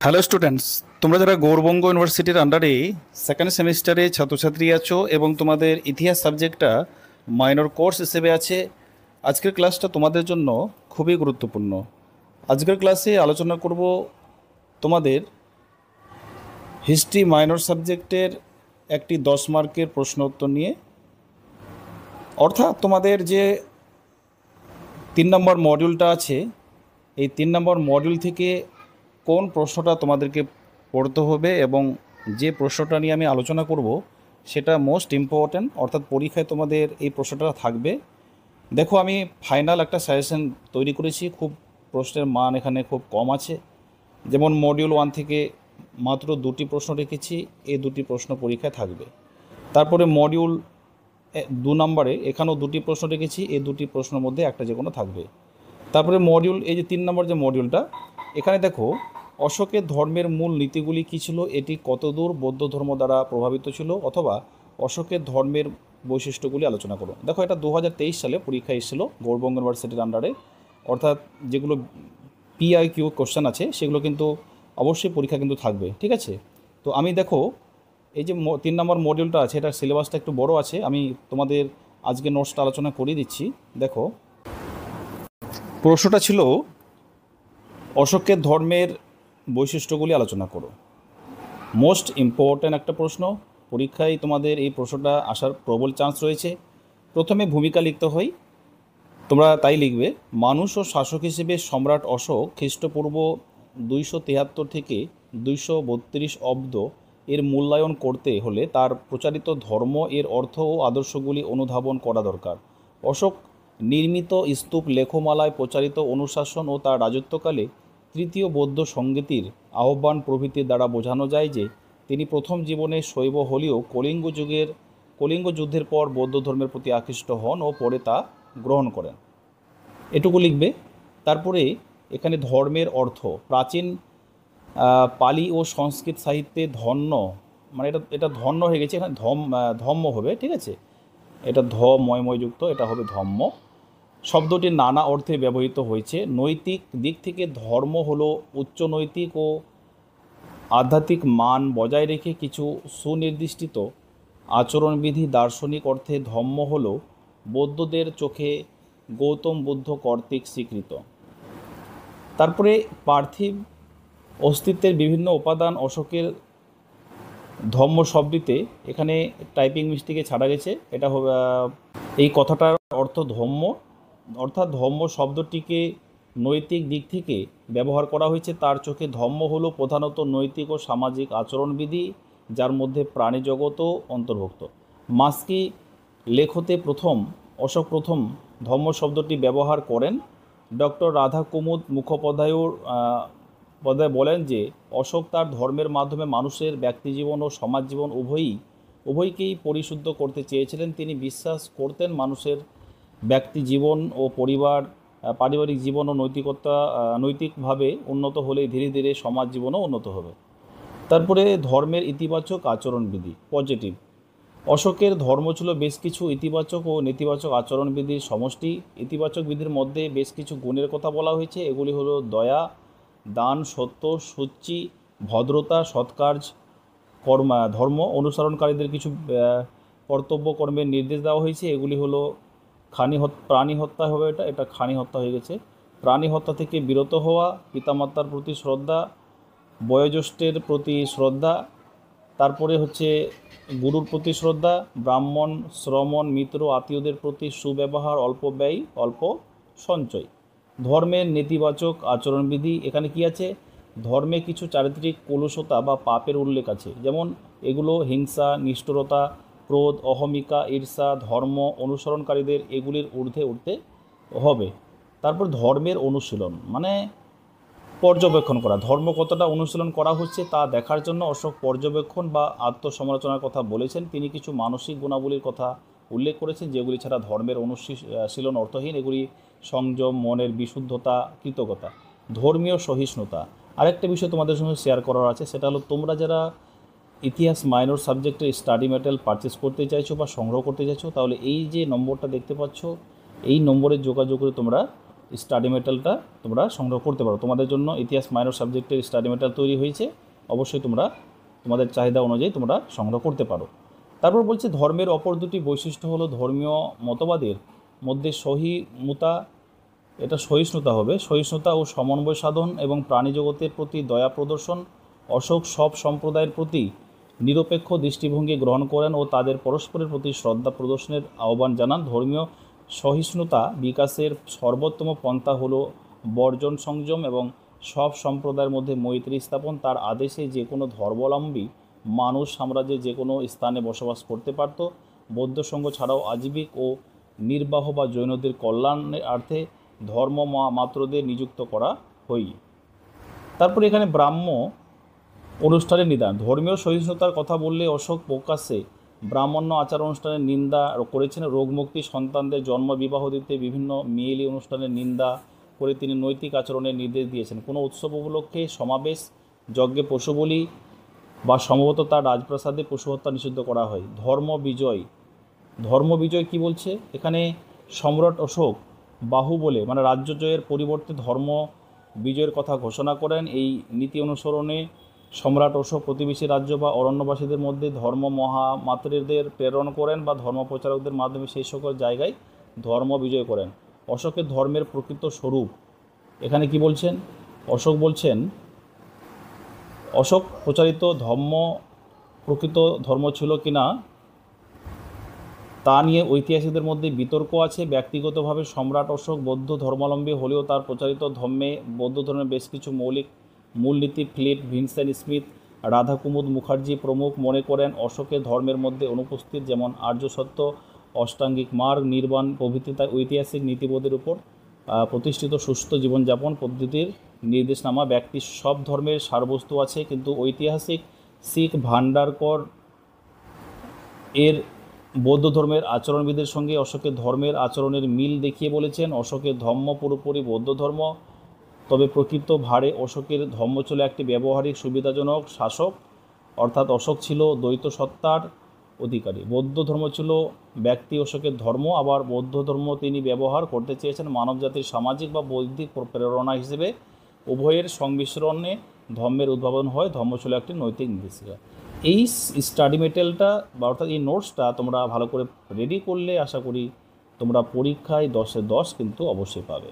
Hello students, তোমরা যারা গৌরবঙ্গ ইউনিভার্সিটির আন্ডারে সেকেন্ড সেমিস্টারে ছাত্রছাত্রী আছো এবং তোমাদের ইতিহাস সাবজেক্টটা মাইনর কোর্স হিসেবে আছে, আজকের ক্লাসটা তোমাদের জন্য খুবই গুরুত্বপূর্ণ। আজকের ক্লাসে আলোচনা করব তোমাদের হিস্ট্রি মাইনর সাবজেক্টের একটি 10 মার্কের প্রশ্ন উত্তর নিয়ে। অর্থাৎ তোমাদের যে 3 নম্বর মডিউলটা আছে, এই 3 নম্বর মডিউল থেকে কোন প্রশ্নটা তোমাদেরকে পড়তে হবে এবং যে প্রশ্নটা নিয়ে আমি আলোচনা করব সেটা মোস্ট ইম্পর্ট্যান্ট, অর্থাৎ পরীক্ষায় তোমাদের এই প্রশ্নটা থাকবে। দেখো, আমি ফাইনাল একটা সাজেশন তৈরি করেছি, খুব প্রশ্নের মান এখানে খুব কম আছে। যেমন মডিউল 1 থেকে মাত্র 2টি প্রশ্ন রেখেছি, এই 2টি প্রশ্ন পরীক্ষায় থাকবে। তারপরে মডিউল 2 নম্বরে এখানেও 2টি প্রশ্ন রেখেছি, এই 2টি প্রশ্নের মধ্যে একটা যে কোনো থাকবে। তারপরে মডিউল, এই যে 3 নম্বর যে মডিউলটা, এখানে দেখো অশোকের ধর্মের মূল নীতিগুলি কী ছিল, এটি কতদূর বৌদ্ধ ধর্ম দ্বারা প্রভাবিত ছিল, অথবা অশোকের ধর্মের বৈশিষ্ট্যগুলি আলোচনা করো। দেখো, এটা 2023 সালে পরীক্ষা এসেছিল গৌরবঙ্গ ইউনিভার্সিটির আন্ডারে, অর্থাৎ যেগুলো PIQ কোশ্চেন আছে সেগুলো কিন্তু অবশ্যই পরীক্ষা কিন্তু থাকবে, ঠিক আছে। তো আমি দেখো, এই যে 3 নম্বর মডিউলটা আছে, এটার সিলেবাসটা একটু বড় আছে, আমি তোমাদের আজকে নোটসটা আলোচনা করিয়ে দিচ্ছি। দেখো, প্রশ্নটা ছিল অশোকের ধর্মের বৈশিষ্ট্যগুলি আলোচনা করো। মোস্ট ইম্পর্ট্যান্ট একটা প্রশ্ন, পরীক্ষায় তোমাদের এই প্রশ্নটা আসার প্রবল চান্স রয়েছে। প্রথমে ভূমিকা লিখতে হয়, তোমরা তাই লিখবে, মানুষ ও শাসক হিসেবে সম্রাট অশোক খ্রিস্টপূর্ব 273 থেকে 232 অব্দ এর মূল্যায়ন করতে হলে তার প্রচারিত ধর্ম, এর অর্থ ও আদর্শগুলি অনুধাবন করা দরকার। অশোক নির্মিত স্তূপ, লেখমালায় প্রচারিত অনুশাসন ও তার রাজত্বকালে তৃতীয় বৌদ্ধ সংগীতির আহ্বান প্রভৃতির দ্বারা বোঝানো যায় যে তিনি প্রথম জীবনে শৈব হলেও কলিঙ্গ যুদ্ধের পর বৌদ্ধ ধর্মের প্রতি আকৃষ্ট হন ও পরে তা গ্রহণ করেন। এটুকু লিখবে। তারপরে এখানে ধর্মের অর্থ, প্রাচীন পালি ও সংস্কৃত সাহিত্যে ধন্য, মানে এটা ধন্য হয়ে গেছে, এখানে ধম্ম হবে, ঠিক আছে। এটা ময়ময়যুক্ত, এটা হবে ধম্ম। শব্দটি নানা অর্থে ব্যবহৃত হয়েছে। নৈতিক দিক থেকে ধর্ম হলো উচ্চ নৈতিক ও আধ্যাত্মিক মান বজায় রেখে কিছু সুনির্দিষ্ট আচরণবিধি। দার্শনিক অর্থে ধম্ম হলো বৌদ্ধদের চোখে গৌতম বুদ্ধ কর্তৃক স্বীকৃত। তারপরে পার্থিব অস্তিত্বের বিভিন্ন উপাদান অশোকের ধম্ম শব্দটিতে, এখানে টাইপিং মিস্টেকে ছাড়া গেছে, এটা হবে এই কথাটার অর্থ ধম্ম, অর্থাৎ ধম্ম শব্দটিকে নৈতিক দিক থেকে ব্যবহার করা হয়েছে। তার চোখে ধম্ম হলো প্রধানত নৈতিক ও সামাজিক আচরণবিধি, যার মধ্যে প্রাণী জগতও অন্তর্ভুক্ত। মাস্কি লেখতে অশোক প্রথম ধম্ম শব্দটি ব্যবহার করেন। ডক্টর রাধা কুমুদ মুখোপাধ্যায় বলেন যে অশোক তার ধর্মের মাধ্যমে মানুষের ব্যক্তিজীবন ও সমাজ জীবন উভয়কেই পরিশুদ্ধ করতে চেয়েছিলেন। তিনি বিশ্বাস করতেন মানুষের ব্যক্তি জীবন ও পারিবারিক জীবন ও নৈতিকভাবে উন্নত হলে ধীরে ধীরে সমাজ জীবনও উন্নত হবে। তারপরে ধর্মের ইতিবাচক আচরণবিধি, পজিটিভ। অশোকের ধর্ম ছিল বেশ কিছু ইতিবাচক ও নেতিবাচক আচরণবিধির সমষ্টি। ইতিবাচক বিধির মধ্যে বেশ কিছু গুণের কথা বলা হয়েছে, এগুলি হলো দয়া, দান, সত্য, সুচি, ভদ্রতা, সৎকার্য, ধর্ম অনুসরণকারীদের কিছু কর্তব্য কর্মের নির্দেশ দেওয়া হয়েছে, এগুলি হলো প্রাণী হত্যা হবে, এটা খানি হত্যা হয়ে গেছে। প্রাণী হত্যা থেকে বিরত হওয়া, পিতামাতার প্রতি শ্রদ্ধা, বয়োজ্যেষ্ঠের প্রতি শ্রদ্ধা, তারপরে হচ্ছে গুরুর প্রতি শ্রদ্ধা, ব্রাহ্মণ, শ্রমণ, মিত্র, আত্মীয়দের প্রতি সুব্যবহার, অল্প ব্যয়, অল্প সঞ্চয়। ধর্মের নেতিবাচক আচরণবিধি, এখানে কি আছে, ধর্মে কিছু চারিত্রিক কলুষতা বা পাপের উল্লেখ আছে, যেমন এগুলো হিংসা, নিষ্ঠুরতা, ক্রোধ, অহমিকা, ঈর্ষা। ধর্ম অনুসরণকারীদের এগুলির ঊর্ধ্বে উঠতে হবে। তারপর ধর্মের অনুশীলন, মানে পর্যবেক্ষণ করা, ধর্ম কতটা অনুশীলন করা হচ্ছে তা দেখার জন্য অশোক পর্যবেক্ষণ বা আত্মসমালোচনার কথা বলেছেন। তিনি কিছু মানসিক গুণাবলীর কথা উল্লেখ করেছেন যেগুলি ছাড়া ধর্মের অনুশীলন অর্থহীন, এগুলি সংযম, মনের বিশুদ্ধতা, কৃতজ্ঞতা, ধর্মীয় সহিষ্ণুতা। আরেকটা বিষয় তোমাদের সঙ্গে শেয়ার করার আছে, সেটা হলো তোমরা যারা ইতিহাস মাইনর সাবজেক্টের স্টাডি ম্যাটেরিয়াল পারচেস করতে চাইছো বা সংগ্রহ করতে চাইছো, তাহলে এই যে নম্বরটা দেখতে পাচ্ছ, এই নম্বরে যোগাযোগ করে তোমরা স্টাডি মেটেরিয়ালটা তোমরা সংগ্রহ করতে পারো। তোমাদের জন্য ইতিহাস মাইনর সাবজেক্টের স্টাডি মেটেরিয়াল তৈরি হয়েছে, অবশ্যই তোমরা তোমাদের চাহিদা অনুযায়ী তোমরা সংগ্রহ করতে পারো। তারপর বলছে ধর্মের অপর দুটি বৈশিষ্ট্য হলো ধর্মীয় মতবাদের মধ্যে সহিষ্ণুতা হবে, সহিষ্ণুতা ও সমন্বয় সাধন এবং প্রাণী জগতের প্রতি দয়া প্রদর্শন। অশোক সব সম্প্রদায়ের প্রতি নিরপেক্ষ দৃষ্টিভঙ্গি গ্রহণ করেন ও তাদের পরস্পরের প্রতি শ্রদ্ধা প্রদর্শনের আহ্বান জানান। ধর্মীয় সহিষ্ণুতা বিকাশের সর্বোত্তম পন্থা হলো বর্জন সংযম এবং সব সম্প্রদায়ের মধ্যে মৈত্রী স্থাপন। তার আদেশে যে কোনো ধর্মাবলম্বী মানুষ সাম্রাজ্যে যে কোনো স্থানে বসবাস করতে পারত। বৌদ্ধ সংঘ ছাড়াও আজীবিক ও নির্বাহ বা জৈনদের কল্যাণার্থে ধর্ম মাত্রদের নিযুক্ত করা হয়। তারপরে এখানে ব্রাহ্ম অনুষ্ঠানের নিদান। ধর্মীয় সহিষ্ণুতার কথা বললে অশোক প্রকাশ্যে ব্রাহ্মণ্য আচার অনুষ্ঠানের নিন্দা করেছেন। রোগমুক্তি, সন্তানদের জন্ম, বিবাহ দিতে বিভিন্ন মেয়েলি অনুষ্ঠানের নিন্দা করে তিনি নৈতিক আচরণের নির্দেশ দিয়েছেন। কোনো উৎসব উপলক্ষে সমাবেশ, যজ্ঞে পশু বলি বা সম্ভবত তার রাজপ্রাসাদে পশু হত্যা নিষিদ্ধ করা হয়। ধর্ম বিজয় কি বলছে এখানে? সম্রাট অশোক বাহুবলে মানে রাজ্য জয়ের পরিবর্তে ধর্ম বিজয়ের কথা ঘোষণা করেন। এই নীতি অনুসরণে সম্রাট অশোক প্রতিবেশী রাজ্য বা অরণ্যবাসীদের মধ্যে ধর্ম মহামাত্রীদের প্রেরণ করেন বা ধর্ম প্রচারকদের মাধ্যমে সেই সকল জায়গায় ধর্ম বিজয় করেন। অশোকের ধর্মের প্রকৃত স্বরূপ এখানে কি বলছেন? অশোক প্রচারিত ধর্ম প্রকৃত ধর্ম ছিল কিনা তা নিয়ে ঐতিহাসিকদের মধ্যে বিতর্ক আছে। ব্যক্তিগতভাবে সম্রাট অশোক বৌদ্ধ ধর্মাবলম্বী হলেও তার প্রচারিত ধর্মে বৌদ্ধ ধর্মের বেশ কিছু মূলনীতি ফিলিপ ভিনসেন্ট স্মিথ, রাধা কুমুদ মুখার্জি প্রমুখ মনে করেন অশোকের ধর্মের মধ্যে অনুপস্থিত, যেমন আর্য সত্য, অষ্টাঙ্গিক মার্গ, নির্বাণ প্রভৃতি তার ঐতিহাসিক নীতিবোধের উপর প্রতিষ্ঠিত সুস্থ জীবনযাপন পদ্ধতির নির্দেশনামা। ব্যক্তির সব ধর্মের সারবস্তু আছে, কিন্তু ঐতিহাসিক শিখ ভান্ডারকর এর বৌদ্ধ ধর্মের আচরণবিধির সঙ্গে অশোকের ধর্মের আচরণের মিল দেখিয়ে বলেছেন অশোকের ধর্ম পুরোপুরি বৌদ্ধ ধর্ম, তবে প্রকৃত ভারে অশোকের ধর্ম ছিল একটি ব্যবহারিক সুবিধাজনক শাসক, অর্থাৎ অশোক ছিল দ্বৈত সত্তার অধিকারী। বৌদ্ধ ধর্ম ছিল ব্যক্তি অশোকের ধর্ম, আবার বৌদ্ধ ধর্ম তিনি ব্যবহার করতে চেয়েছেন মানবজাতির সামাজিক বা বৌদ্ধিক প্রেরণা হিসেবে। উভয়ের সংমিশ্রণে ধর্মের উদ্ভাবন হয়। ধর্ম ছিল একটি নৈতিক নির্দেশিকা। এই স্টাডি মেটেরিয়ালটা বা অর্থাৎ এই নোটসটা তোমরা ভালো করে রেডি করলে আশা করি তোমরা পরীক্ষায় 10-এ 10 কিন্তু অবশ্যই পাবে।